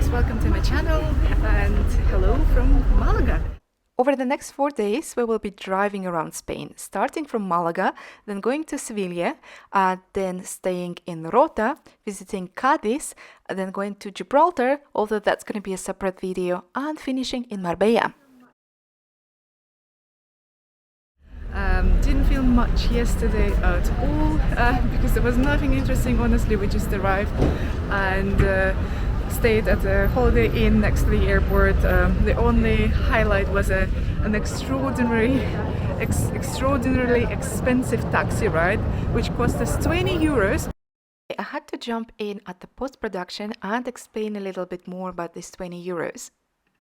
guys, welcome to my channel and hello from Malaga. Over the next 4 days, we will be driving around Spain, starting from Malaga, then going to Sevilla, then staying in Rota, visiting Cadiz, then going to Gibraltar, although that's going to be a separate video, and finishing in Marbella. Didn't feel much yesterday at all because there was nothing interesting, honestly. We just arrived and stayed at a Holiday Inn next to the airport. The only highlight was an extraordinarily expensive taxi ride, which cost us 20 euros. I had to jump in at the post-production and explain a little bit more about this 20 euros.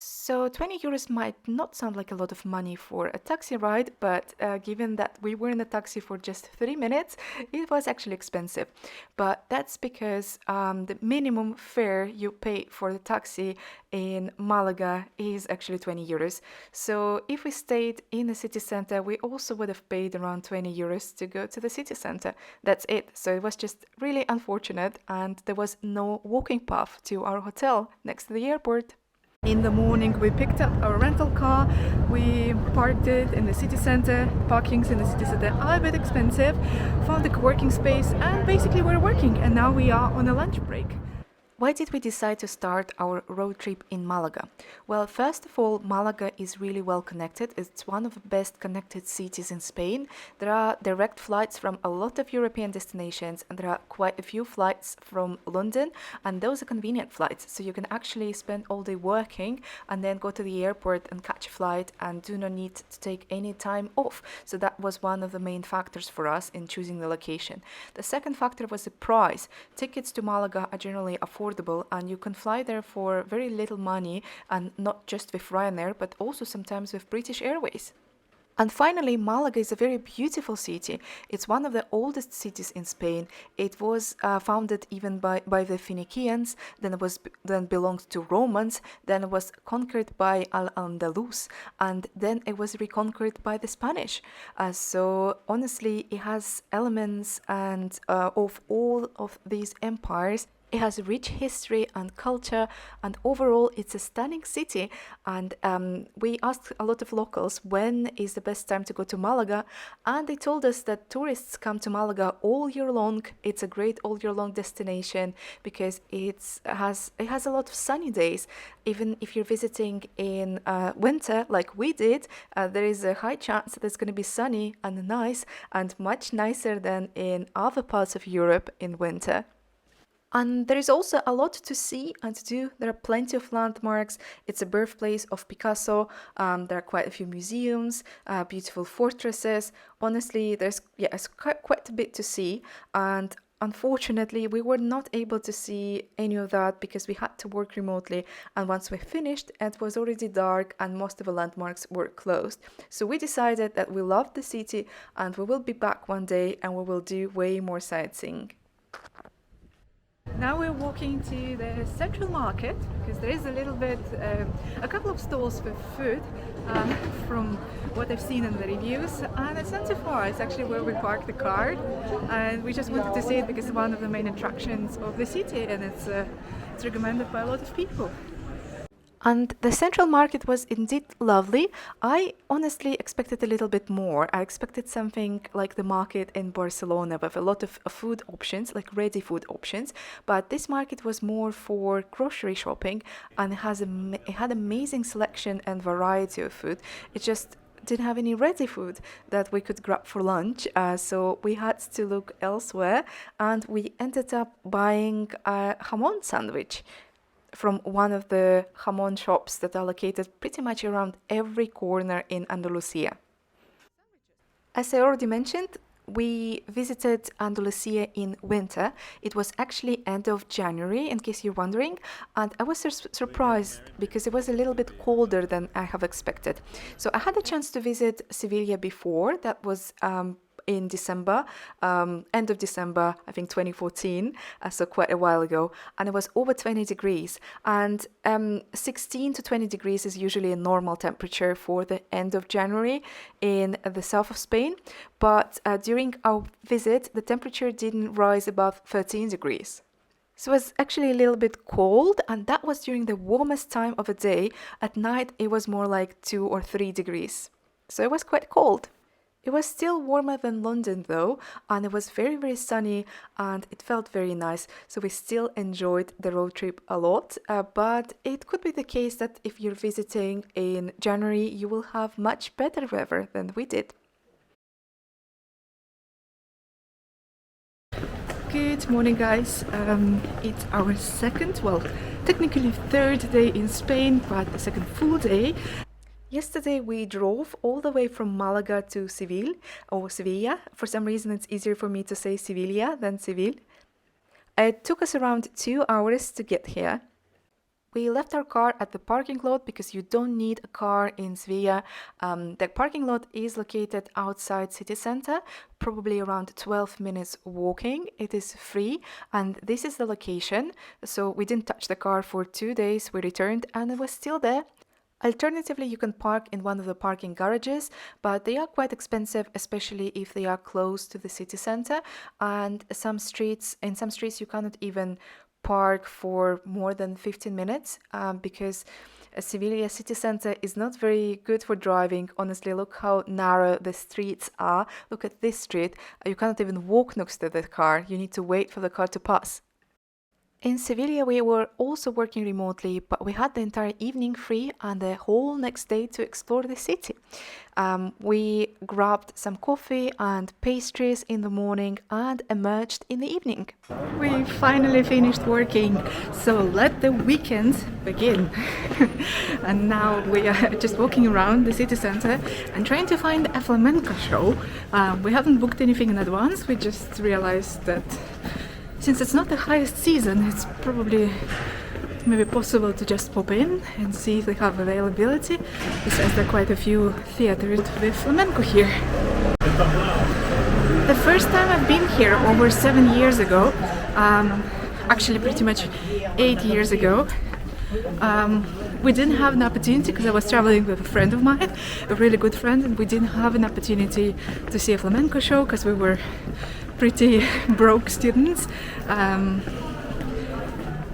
So 20 euros might not sound like a lot of money for a taxi ride, but given that we were in a taxi for just 3 minutes, it was actually expensive. But that's because the minimum fare you pay for the taxi in Malaga is actually 20 euros. So if we stayed in the city center, we also would have paid around 20 euros to go to the city center. That's it. So it was just really unfortunate, and there was no walking path to our hotel next to the airport. In the morning we picked up our rental car, we parked it in the city center. Parkings in the city center are a bit expensive, found a co-working space, and basically we're working, and now we are on a lunch break. Why did we decide to start our road trip in Malaga? Well, first of all, Malaga is really well connected. It's one of the best connected cities in Spain. There are direct flights from a lot of European destinations, and there are quite a few flights from London, and those are convenient flights. So you can actually spend all day working and then go to the airport and catch a flight and do not need to take any time off. So that was one of the main factors for us in choosing the location. The second factor was the price. Tickets to Malaga are generally affordable, and you can fly there for very little money, and not just with Ryanair, but also sometimes with British Airways. And finally, Malaga is a very beautiful city. It's one of the oldest cities in Spain. It was founded even by the Phoenicians, then belonged to Romans, then it was conquered by Al-Andalus, and then it was reconquered by the Spanish. So honestly, it has elements and of all of these empires. It has a rich history and culture, and overall it's a stunning city. And we asked a lot of locals when is the best time to go to Malaga, and they told us that tourists come to Malaga all year long. It's a great all year long destination because it has a lot of sunny days. Even if you're visiting in winter like we did, there is a high chance that it's going to be sunny and nice, and much nicer than in other parts of Europe in winter. And there is also a lot to see and to do. There are plenty of landmarks. It's a birthplace of Picasso. There are quite a few museums, beautiful fortresses. Honestly, there's quite a bit to see. And unfortunately, we were not able to see any of that because we had to work remotely. And once we finished, it was already dark and most of the landmarks were closed. So we decided that we loved the city and we will be back one day and we will do way more sightseeing. Now we're walking to the central market because there is a couple of stalls for food from what I've seen in the reviews, and it's not too far. It's actually where we parked the car, and we just wanted to see it because it's one of the main attractions of the city, and it's recommended by a lot of people. And the central market was indeed lovely. I honestly expected a little bit more. I expected something like the market in Barcelona with a lot of food options, like ready food options. But this market was more for grocery shopping, and it had amazing selection and variety of food. It just didn't have any ready food that we could grab for lunch, so we had to look elsewhere, and we ended up buying a jamón sandwich from one of the jamón shops that are located pretty much around every corner in Andalusia. As I already mentioned, we visited Andalusia in winter. It was actually end of January, in case you're wondering, and I was surprised because it was a little bit colder than I have expected. So I had a chance to visit Sevilla before. That was in December, end of December, I think 2014, so quite a while ago, and it was over 20 degrees, and 16 to 20 degrees is usually a normal temperature for the end of January in the south of Spain, but during our visit the temperature didn't rise above 13 degrees. So it was actually a little bit cold, and that was during the warmest time of the day. At night, it was more like 2 or 3 degrees. So it was quite cold. It was still warmer than London though, and it was very, very sunny and it felt very nice. So we still enjoyed the road trip a lot, but it could be the case that if you're visiting in January, you will have much better weather than we did. Good morning, guys. It's our second, well, technically third day in Spain, but the second full day. Yesterday we drove all the way from Malaga to Seville, or Sevilla. For some reason it's easier for me to say Sevilla than Seville. It took us around 2 hours to get here. We left our car at the parking lot because you don't need a car in Sevilla. The parking lot is located outside city center, probably around 12 minutes walking. It is free, and this is the location. So we didn't touch the car for 2 days. We returned and it was still there. Alternatively, you can park in one of the parking garages, but they are quite expensive, especially if they are close to the city center. And in some streets, you cannot even park for more than 15 minutes because Sevilla city center is not very good for driving. Honestly, look how narrow the streets are. Look at this street. You cannot even walk next to the car. You need to wait for the car to pass. In Sevilla, we were also working remotely, but we had the entire evening free and the whole next day to explore the city. We grabbed some coffee and pastries in the morning and emerged in the evening. We finally finished working, so let the weekend begin. And now we are just walking around the city center and trying to find a flamenco show. We haven't booked anything in advance, we just realized that since it's not the highest season, it's probably maybe possible to just pop in and see if they have availability. Besides, there are quite a few theaters with flamenco here. The first time I've been here over 7 years ago, actually pretty much 8 years ago. We didn't have an opportunity because I was traveling with a friend of mine, a really good friend, and we didn't have an opportunity to see a flamenco show because we were pretty broke students.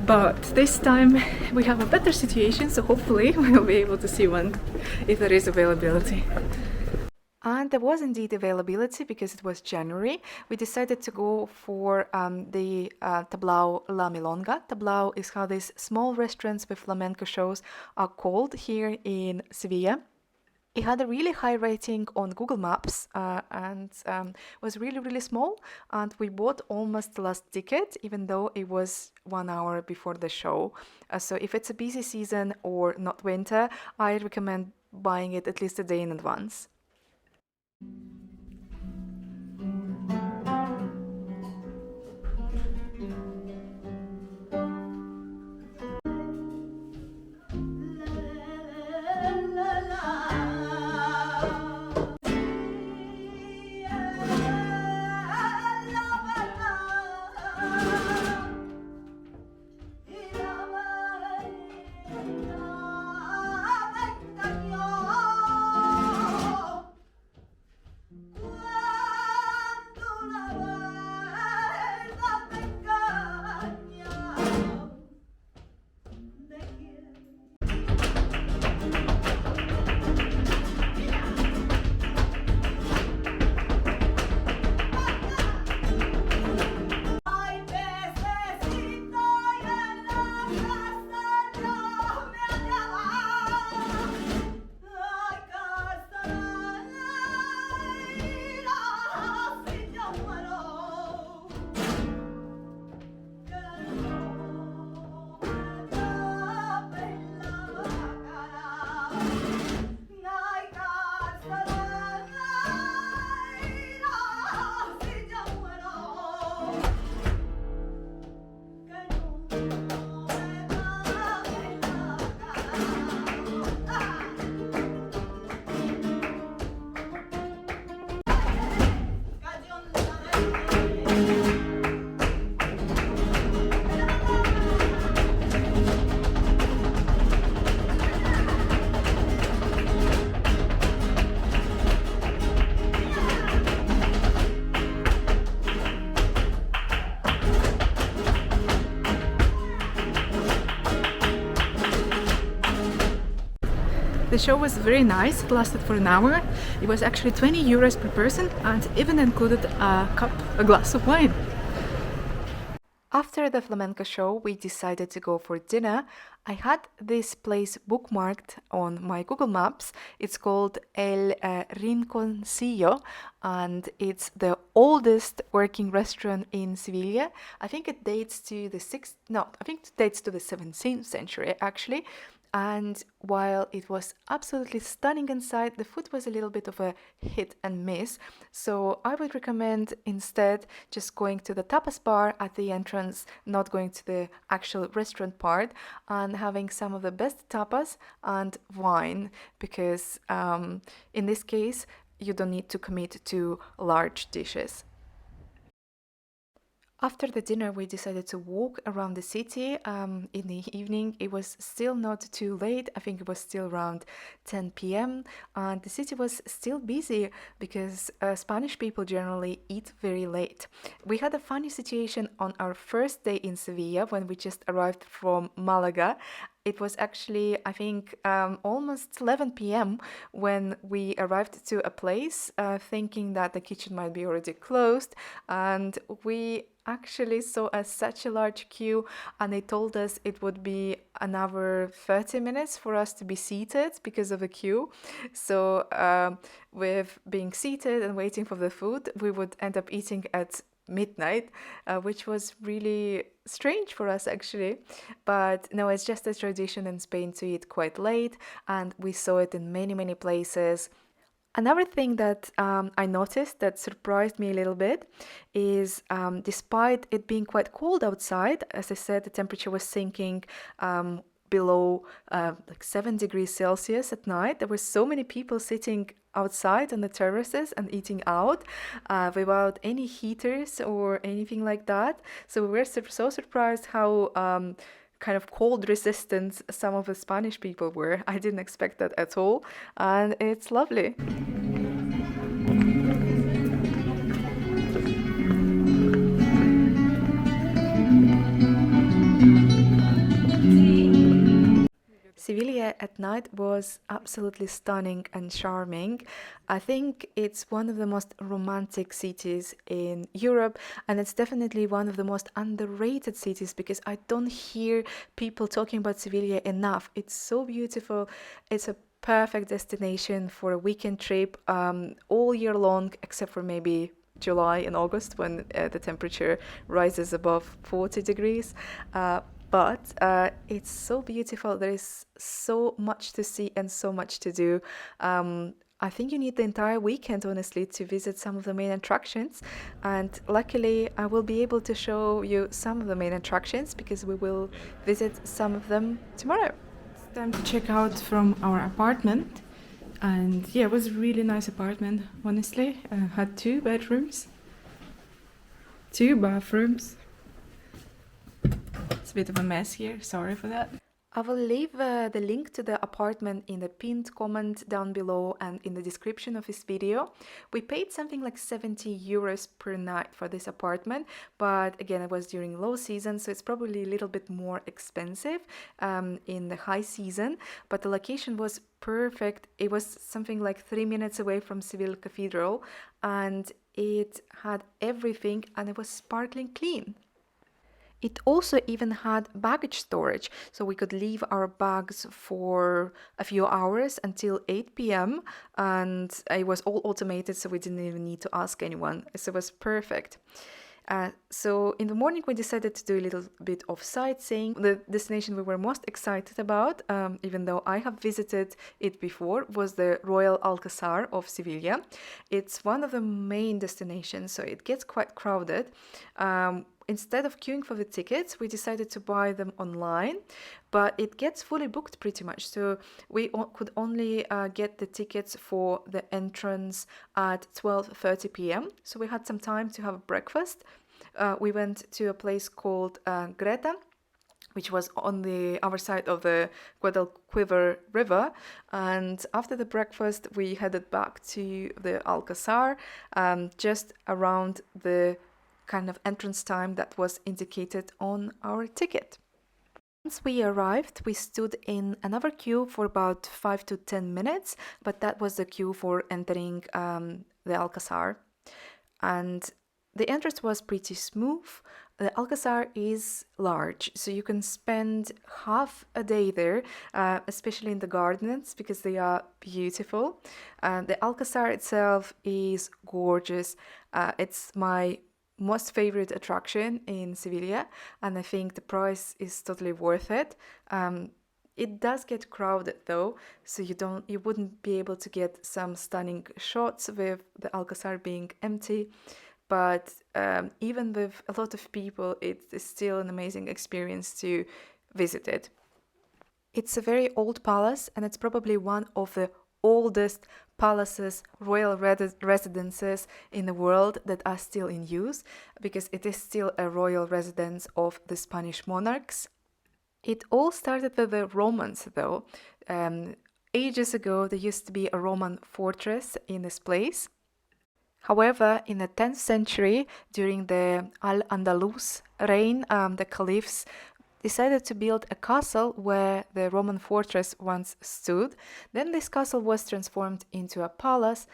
But this time we have a better situation, so hopefully we'll be able to see one if there is availability. And there was indeed availability because it was January. We decided to go for the Tablao La Milonga. Tablao is how these small restaurants with flamenco shows are called here in Sevilla. It had a really high rating on Google Maps and was really, really small. And we bought almost the last ticket, even though it was 1 hour before the show. So if it's a busy season or not winter, I recommend buying it at least a day in advance. The show was very nice, it lasted for an hour. It was actually 20 euros per person and even included a glass of wine. After the flamenco show, we decided to go for dinner. I had this place bookmarked on my Google Maps. It's called El Rinconcillo, and it's the oldest working restaurant in Sevilla. I think it dates to the 17th century actually. And while it was absolutely stunning inside, the food was a little bit of a hit and miss. So I would recommend instead just going to the tapas bar at the entrance, not going to the actual restaurant part, and having some of the best tapas and wine, because in this case, you don't need to commit to large dishes. After the dinner, we decided to walk around the city. In the evening, it was still not too late. I think it was still around 10 p.m. And the city was still busy because Spanish people generally eat very late. We had a funny situation on our first day in Sevilla when we just arrived from Malaga. It was actually, I think, almost 11 p.m. when we arrived to a place, thinking that the kitchen might be already closed, and we actually saw such a large queue, and they told us it would be another 30 minutes for us to be seated because of the queue. So with being seated and waiting for the food, we would end up eating at midnight, which was really strange for us actually. But no, it's just a tradition in Spain to eat quite late, and we saw it in many places. Another thing that I noticed that surprised me a little bit is despite it being quite cold outside, as I said, the temperature was sinking below like 7 degrees Celsius at night. There were so many people sitting outside on the terraces and eating out without any heaters or anything like that. So we were so surprised how kind of cold resistant some of the Spanish people were. I didn't expect that at all, and it's lovely. Sevilla at night was absolutely stunning and charming. I think it's one of the most romantic cities in Europe, and it's definitely one of the most underrated cities because I don't hear people talking about Sevilla enough. It's so beautiful. It's a perfect destination for a weekend trip all year long, except for maybe July and August when the temperature rises above 40 degrees. But it's so beautiful. There is so much to see and so much to do. I think you need the entire weekend, honestly, to visit some of the main attractions. And luckily, I will be able to show you some of the main attractions because we will visit some of them tomorrow. It's time to check out from our apartment. And yeah, it was a really nice apartment, honestly. Had 2 bedrooms, 2 bathrooms. It's a bit of a mess here, sorry for that. I will leave the link to the apartment in the pinned comment down below and in the description of this video. We paid something like 70 euros per night for this apartment, but again, it was during low season, so it's probably a little bit more expensive in the high season, but the location was perfect. It was something like 3 minutes away from Seville Cathedral, and it had everything, and it was sparkling clean. It also even had baggage storage, so we could leave our bags for a few hours until 8 p.m. and it was all automated, so we didn't even need to ask anyone. So it was perfect. So in the morning we decided to do a little bit of sightseeing. The destination we were most excited about, even though I have visited it before, was the Royal Alcazar of Sevilla. It's one of the main destinations, so it gets quite crowded. Instead of queuing for the tickets, we decided to buy them online, but it gets fully booked pretty much. So we could only get the tickets for the entrance at 12:30 p.m. So we had some time to have breakfast. We went to a place called Greta, which was on the other side of the Guadalquivir River. And after the breakfast, we headed back to the Alcazar, just around the kind of entrance time that was indicated on our ticket. Once we arrived, we stood in another queue for about 5 to 10 minutes, but that was the queue for entering the Alcazar. And the entrance was pretty smooth. The Alcazar is large, so you can spend half a day there, especially in the gardens because they are beautiful. The Alcazar itself is gorgeous. It's my most favorite attraction in Sevilla, and I think the price is totally worth it. It does get crowded though, so you wouldn't be able to get some stunning shots with the Alcazar being empty. But even with a lot of people, it is still an amazing experience to visit it. It's a very old palace, and it's probably one of the oldest palaces, royal residences in the world that are still in use, because it is still a royal residence of the Spanish monarchs. It all started with the Romans, though. Ages ago, there used to be a Roman fortress in this place. However, in the 10th century, during the Al-Andalus reign, the caliphs decided to build a castle where the Roman fortress once stood. Then this castle was transformed into a palace.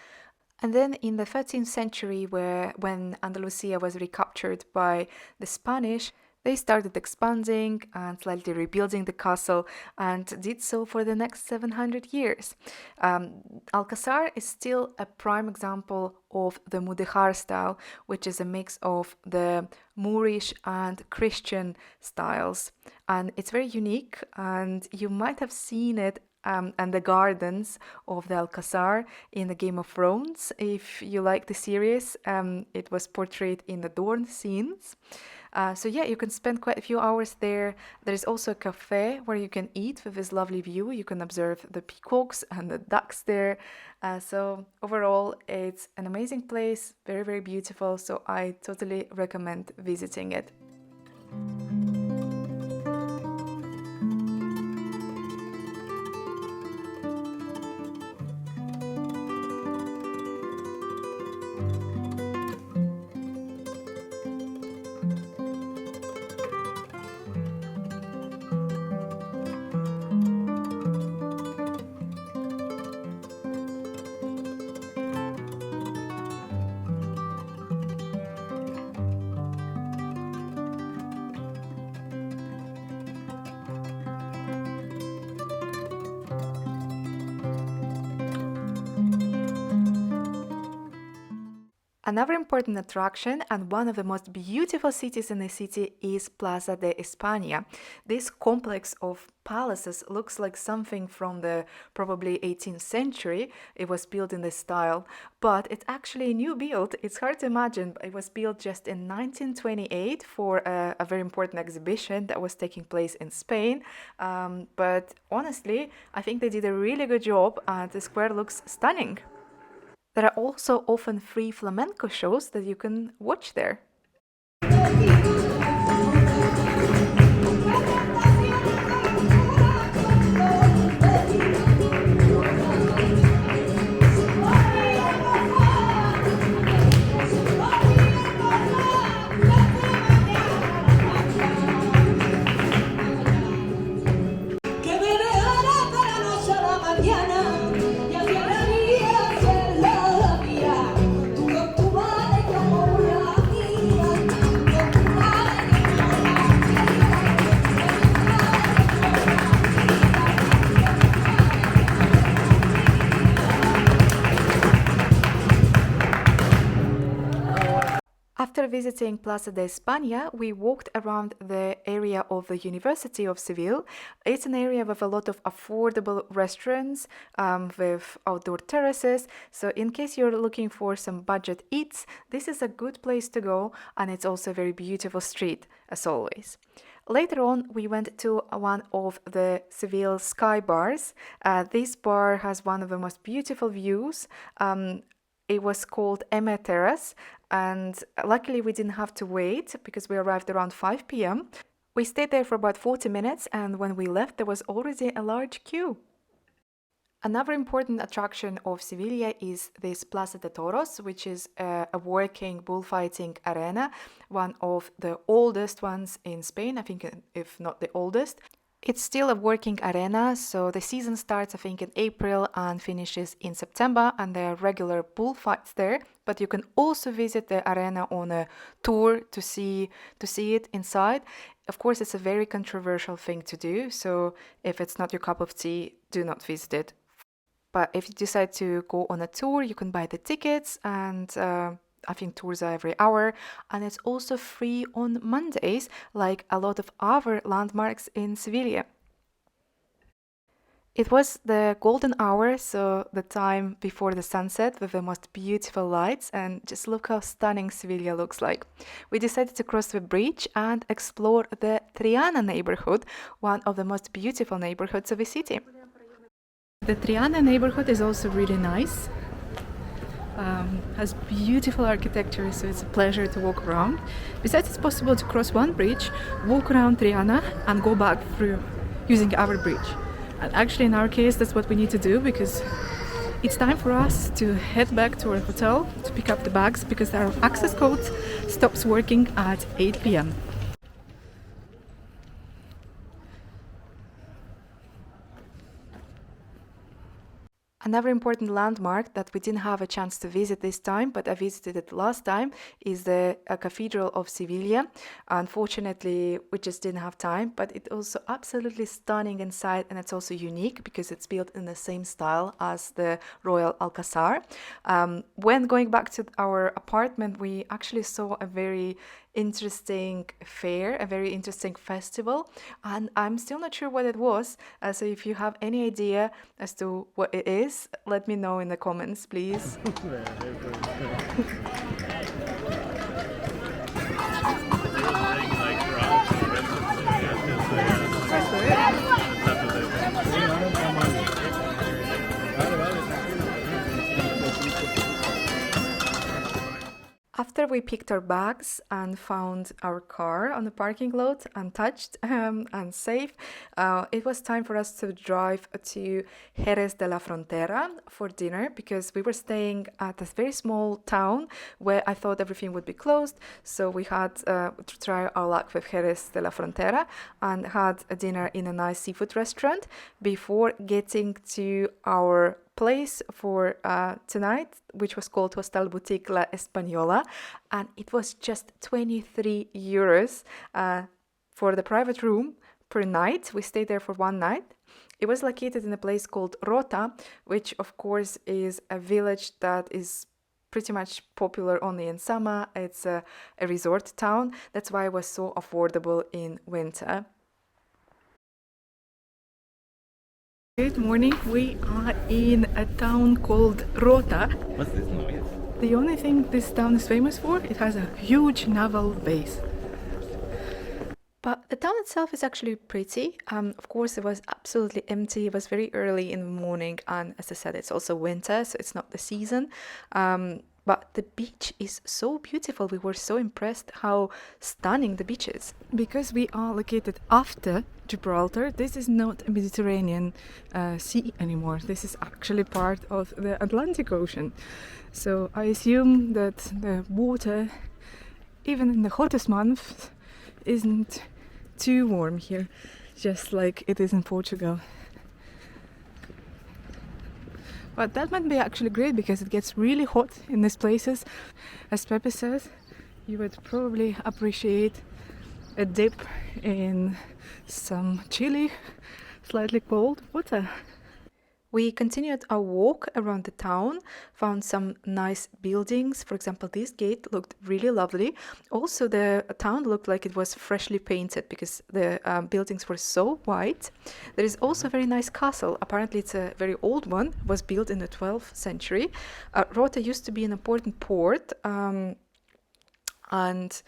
And then in the 13th century, when Andalusia was recaptured by the Spanish, they started expanding and slightly rebuilding the castle and did so for the next 700 years. Alcazar is still a prime example of the Mudéjar style, which is a mix of the Moorish and Christian styles. And it's very unique, and you might have seen it and the gardens of the Alcazar in the Game of Thrones. If you like the series, it was portrayed in the Dorne scenes. So yeah, you can spend quite a few hours there. There is also a cafe where you can eat with this lovely view. You can observe the peacocks and the ducks there. So overall, it's an amazing place, very, very beautiful. So I totally recommend visiting it. Another important attraction and one of the most beautiful cities in the city is Plaza de España. This complex of palaces looks like something from the probably 18th century. It was built in this style, but it's actually a new build. It's hard to imagine, but it was built just in 1928 for a very important exhibition that was taking place in Spain. But honestly, I think they did a really good job and the square looks stunning. There are also often free flamenco shows that you can watch there. After visiting Plaza de España, we walked around the area of the University of Seville. It's an area with a lot of affordable restaurants with outdoor terraces. So in case you're looking for some budget eats, this is a good place to go, and it's also a very beautiful street, as always. Later on, we went to one of the Seville sky bars. This bar has one of the most beautiful views. It was called Emma Terrace, and luckily we didn't have to wait because we arrived around 5 p.m. We stayed there for about 40 minutes, and when we left, there was already a large queue. Another important attraction of Sevilla is this Plaza de Toros, which is a working bullfighting arena, one of the oldest ones in Spain, I think, if not the oldest. It's still a working arena, so the season starts, I think, in April and finishes in September, and there are regular bullfights there. But you can also visit the arena on a tour to see it inside. Of course, it's a very controversial thing to do, so if it's not your cup of tea, do not visit it. But if you decide to go on a tour, you can buy the tickets, and I think tours are every hour, and it's also free on Mondays, like a lot of other landmarks in Sevilla. It was the golden hour, so the time before the sunset with the most beautiful lights, and just look how stunning Sevilla looks like. We decided to cross the bridge and explore the Triana neighborhood, one of the most beautiful neighborhoods of the city. The Triana neighborhood is also really nice. Has beautiful architecture, so it's a pleasure to walk around. Besides, it's possible to cross one bridge, walk around Triana, and go back through using our bridge. And actually, in our case, that's what we need to do, because it's time for us to head back to our hotel to pick up the bags, because our access code stops working at 8 p.m. Another important landmark that we didn't have a chance to visit this time, but I visited it last time, is the Cathedral of Sevilla. Unfortunately, we just didn't have time, but it's also absolutely stunning inside, and it's also unique because it's built in the same style as the Royal Alcazar. When going back to our apartment, we actually saw a very interesting fair, a very interesting festival, and I'm still not sure what it was. So if you have any idea as to what it is, let me know in the comments, please. After we picked our bags and found our car on the parking lot untouched and safe, it was time for us to drive to Jerez de la Frontera for dinner, because we were staying at a very small town where I thought everything would be closed. So we had to try our luck with Jerez de la Frontera and had a dinner in a nice seafood restaurant before getting to our place for tonight, which was called Hostal Boutique La Española, and it was just 23 euros for the private room per night. We stayed there for one night. It was located in a place called Rota, which of course is a village that is pretty much popular only in summer. It's a resort town. That's why it was so affordable in winter. Good morning. We are in a town called Rota. What's this noise? The only thing this town is famous for, it has a huge naval base. But the town itself is actually pretty. Of course, it was absolutely empty. It was very early in the morning, and as I said, it's also winter, so it's not the season. But the beach is so beautiful. We were so impressed how stunning the beach is. Because we are located after Gibraltar, this is not a Mediterranean Sea anymore. This is actually part of the Atlantic Ocean. So I assume that the water, even in the hottest months, isn't too warm here, just like it is in Portugal. But that might be actually great, because it gets really hot in these places. As Pepe says, you would probably appreciate a dip in some chilly, slightly cold water. We continued our walk around the town, found some nice buildings. For example, this gate looked really lovely. Also, the town looked like it was freshly painted, because the buildings were so white. There is also a very nice castle. Apparently, it's a very old one. It was built in the 12th century. Rota used to be an important port. And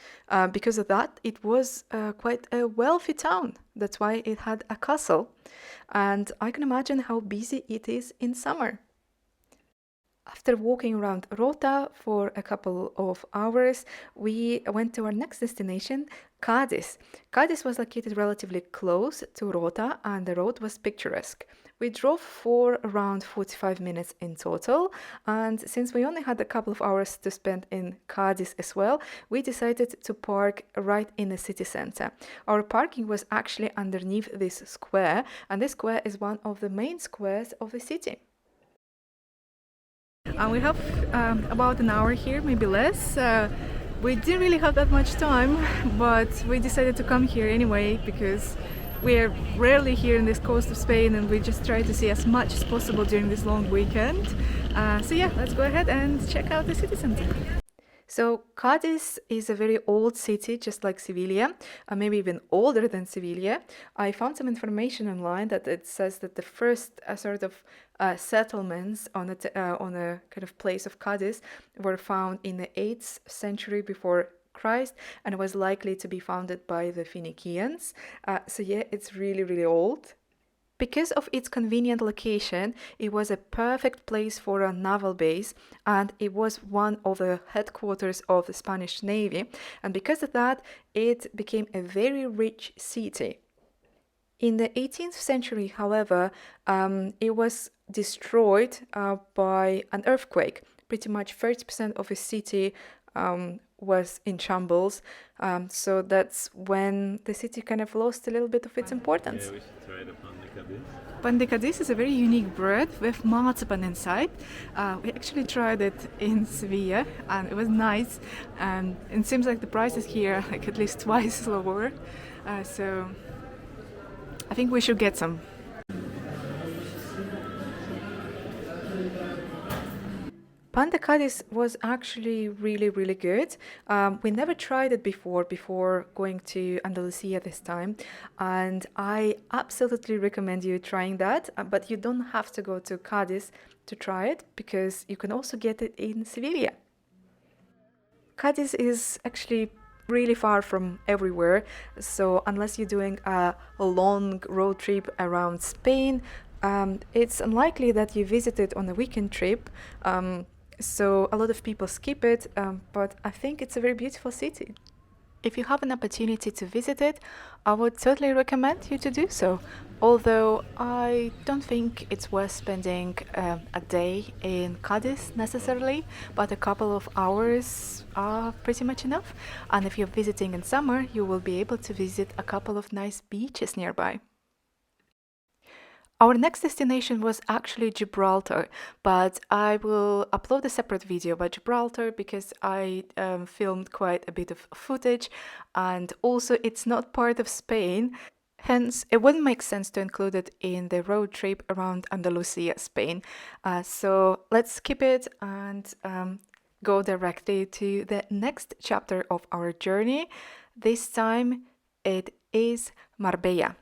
because of that, it was quite a wealthy town. That's why it had a castle. And I can imagine how busy it is in summer. After walking around Rota for a couple of hours, we went to our next destination, Cadiz. Cadiz was located relatively close to Rota and the road was picturesque. We drove for around 45 minutes in total, and since we only had a couple of hours to spend in Cadiz as well, we decided to park right in the city center. Our parking was actually underneath this square, and this square is one of the main squares of the city. And we have about an hour here, maybe less. We didn't really have that much time, but we decided to come here anyway because we're rarely here in this coast of Spain and we just try to see as much as possible during this long weekend. So yeah, let's go ahead and check out the city center. So Cadiz is a very old city, just like Sevilla, maybe even older than Sevilla. I found some information online that it says that the first sort of settlements on a kind of place of Cadiz were found in the 8th century before Christ and was likely to be founded by the Phoenicians. So yeah, it's really, really old. Because of its convenient location, it was a perfect place for a naval base and it was one of the headquarters of the Spanish Navy. And because of that, it became a very rich city. In the 18th century, however, it was destroyed by an earthquake. Pretty much 30% of the city was in shambles. So that's when the city kind of lost a little bit of its importance. Yeah, we should try the pan de Cadiz. Pan de Cadiz is a very unique bread with marzipan inside. We actually tried it in Sevilla and it was nice. It seems like the prices here are like at least twice lower. So I think we should get some. Pan de Cadiz was actually really, really good. We never tried it before going to Andalusia this time, and I absolutely recommend you trying that, but you don't have to go to Cadiz to try it, because you can also get it in Sevilla. Cadiz is actually really far from everywhere, so unless you're doing a long road trip around Spain, it's unlikely that you visit it on a weekend trip. So a lot of people skip it, but I think it's a very beautiful city. If you have an opportunity to visit it, I would totally recommend you to do so. Although I don't think it's worth spending a day in Cadiz necessarily, but a couple of hours are pretty much enough. And if you're visiting in summer, you will be able to visit a couple of nice beaches nearby. Our next destination was actually Gibraltar, but I will upload a separate video about Gibraltar because I filmed quite a bit of footage, and also it's not part of Spain, hence it wouldn't make sense to include it in the road trip around Andalusia, Spain. So let's skip it and go directly to the next chapter of our journey. This time it is Marbella.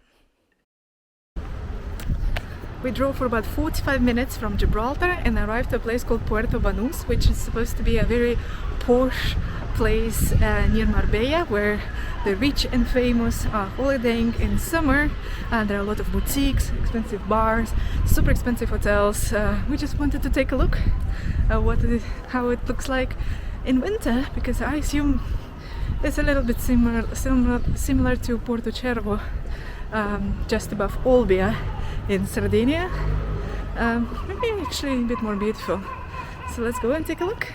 We drove for about 45 minutes from Gibraltar and arrived at a place called Puerto Banus, which is supposed to be a very posh place near Marbella, where the rich and famous are holidaying in summer. There are a lot of boutiques, expensive bars, super expensive hotels. We just wanted to take a look at how it looks like in winter, because I assume it's a little bit similar to Porto Cervo, just above Olbia in Sardinia, maybe actually a bit more beautiful. So let's go and take a look.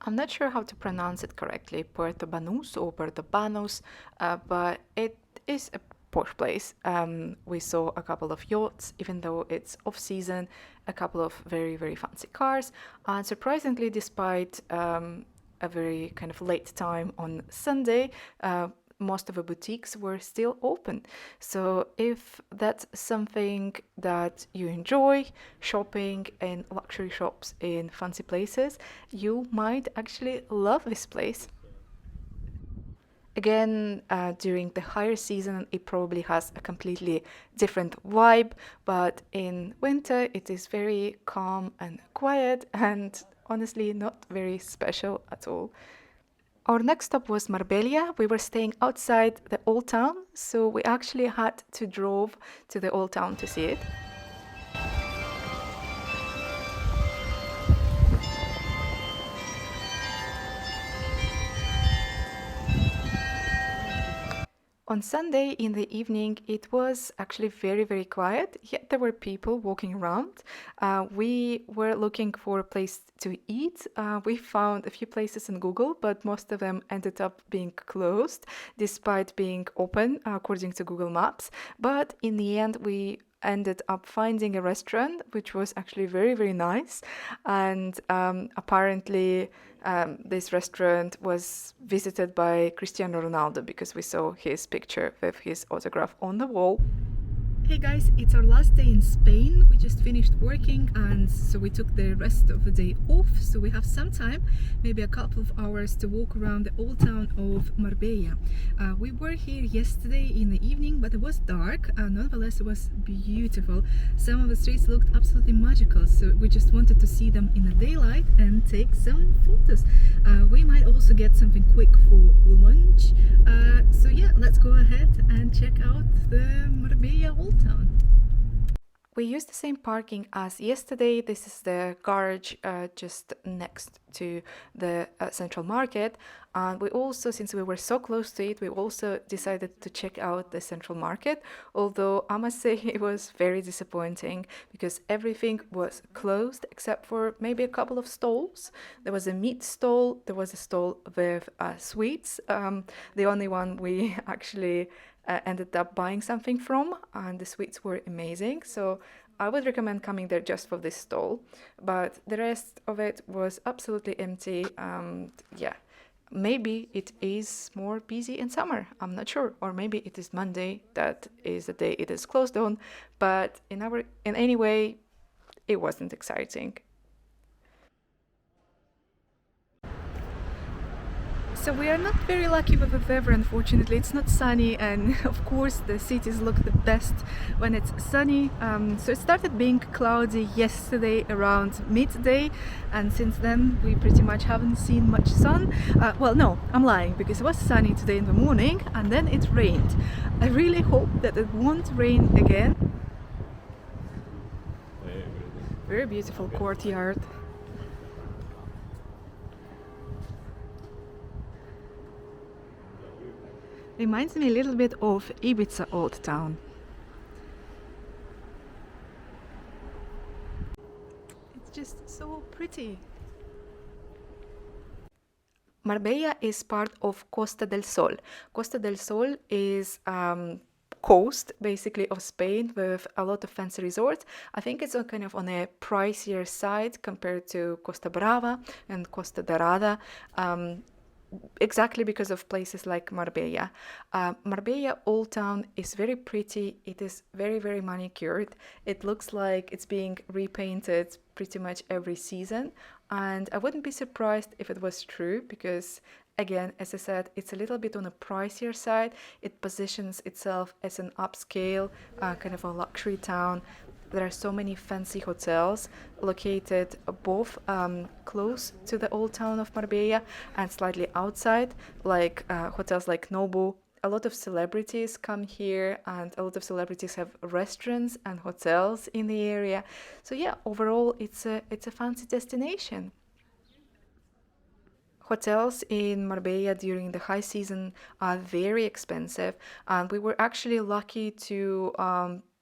I'm not sure how to pronounce it correctly, Puerto Banus or Puerto Banus, but it is a posh place. We saw a couple of yachts, even though it's off season, a couple of very, very fancy cars, and surprisingly, despite a very kind of late time on Sunday, most of the boutiques were still open. So if that's something that you enjoy, shopping in luxury shops in fancy places, you might actually love this place. Again, during the higher season, it probably has a completely different vibe, but in winter, it is very calm and quiet and honestly not very special at all. Our next stop was Marbella. We were staying outside the old town, so we actually had to drive to the old town to see it. On Sunday in the evening, it was actually very quiet, yet there were people walking around. We were looking for a place to eat. We found a few places in Google, but most of them ended up being closed, despite being open according to Google Maps. But in the end, we ended up finding a restaurant which was actually very nice, and apparently this restaurant was visited by Cristiano Ronaldo because we saw his picture with his autograph on the wall. Hey guys, it's our last day in Spain. We just finished working and so we took the rest of the day off. So we have some time, maybe a couple of hours to walk around the old town of Marbella. We were here yesterday in the evening, but it was dark. Nonetheless, it was beautiful. Some of the streets looked absolutely magical. So we just wanted to see them in the daylight and take some photos. We might also get something quick for lunch. So yeah, let's go ahead and check out the Marbella Old Town. We used the same parking as yesterday. This is the garage just next to the central market, and we also, since we were so close to it, we also decided to check out the central market, although I must say it was very disappointing because everything was closed except for maybe a couple of stalls. There was a meat stall, there was a stall with sweets, the only one we actually ended up buying something from, and the sweets were amazing, so I would recommend coming there just for this stall, but the rest of it was absolutely empty. Yeah, maybe it is more busy in summer, I'm not sure, or maybe it is Monday, that is the day it is closed on, but in any way it wasn't exciting. So we are not very lucky with the weather, unfortunately. It's not sunny, and of course the cities look the best when it's sunny. So it started being cloudy yesterday around midday, and since then we pretty much haven't seen much sun. Well, no, I'm lying, because it was sunny today in the morning and then it rained. I really hope that it won't rain again. Very beautiful courtyard. Reminds me a little bit of Ibiza Old Town. It's just so pretty. Marbella is part of Costa del Sol. Costa del Sol is coast basically of Spain with a lot of fancy resorts. I think it's kind of on a pricier side compared to Costa Brava and Costa Dorada. Exactly because of places like Marbella. Marbella Old Town is very pretty. It is very manicured. It looks like it's being repainted pretty much every season, and I wouldn't be surprised if it was true because, again, as I said, it's a little bit on a pricier side. It positions itself as an upscale, kind of a luxury town. There are so many fancy hotels located both close to the old town of Marbella and slightly outside, like hotels like Nobu. A lot of celebrities come here, and a lot of celebrities have restaurants and hotels in the area. So yeah, overall, it's a fancy destination. Hotels in Marbella during the high season are very expensive, and we were actually lucky to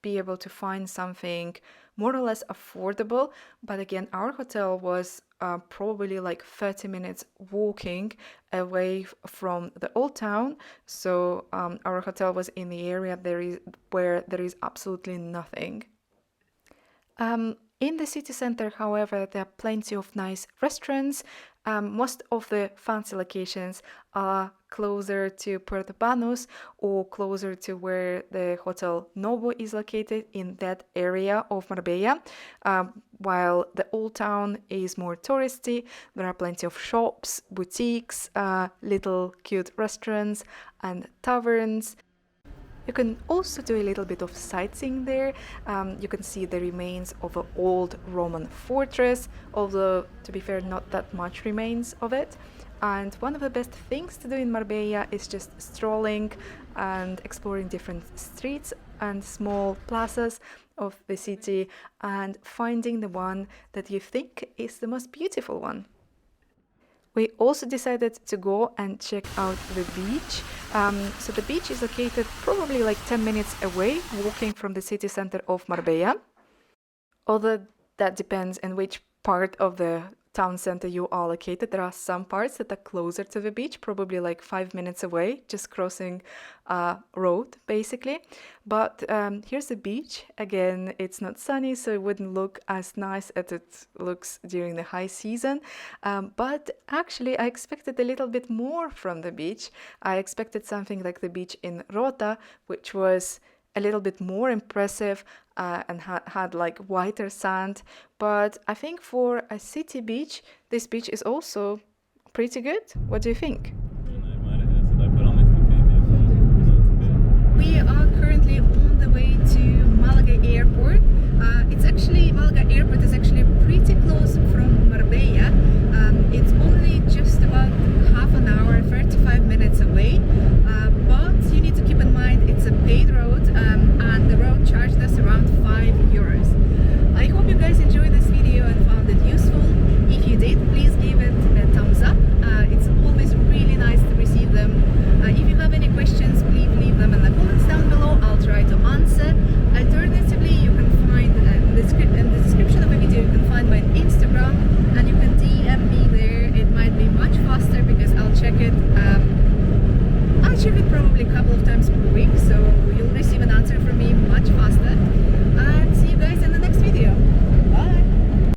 be able to find something more or less affordable. But again, our hotel was probably like 30 minutes walking away from the old town. So our hotel was in the area where there is absolutely nothing. In the city center, however, there are plenty of nice restaurants. Most of the fancy locations are closer to Puerto Banus or closer to where the Hotel Novo is located, in that area of Marbella. While the old town is more touristy, there are plenty of shops, boutiques, little cute restaurants and taverns. You can also do a little bit of sightseeing there. You can see the remains of an old Roman fortress, although, to be fair, not that much remains of it. And one of the best things to do in Marbella is just strolling and exploring different streets and small plazas of the city and finding the one that you think is the most beautiful one. We also decided to go and check out the beach. So the beach is located probably like 10 minutes away, walking from the city center of Marbella. Although that depends on which part of the town center you are located. There are some parts that are closer to the beach, probably like 5 minutes away, just crossing a road basically. But here's the beach. Again, it's not sunny, so it wouldn't look as nice as it looks during the high season. But actually, I expected a little bit more from the beach. I expected something like the beach in Rota, which was a little bit more impressive and had like whiter sand. But I think for a city beach, this beach is also pretty good. What do you think? We are currently on the way to Malaga airport.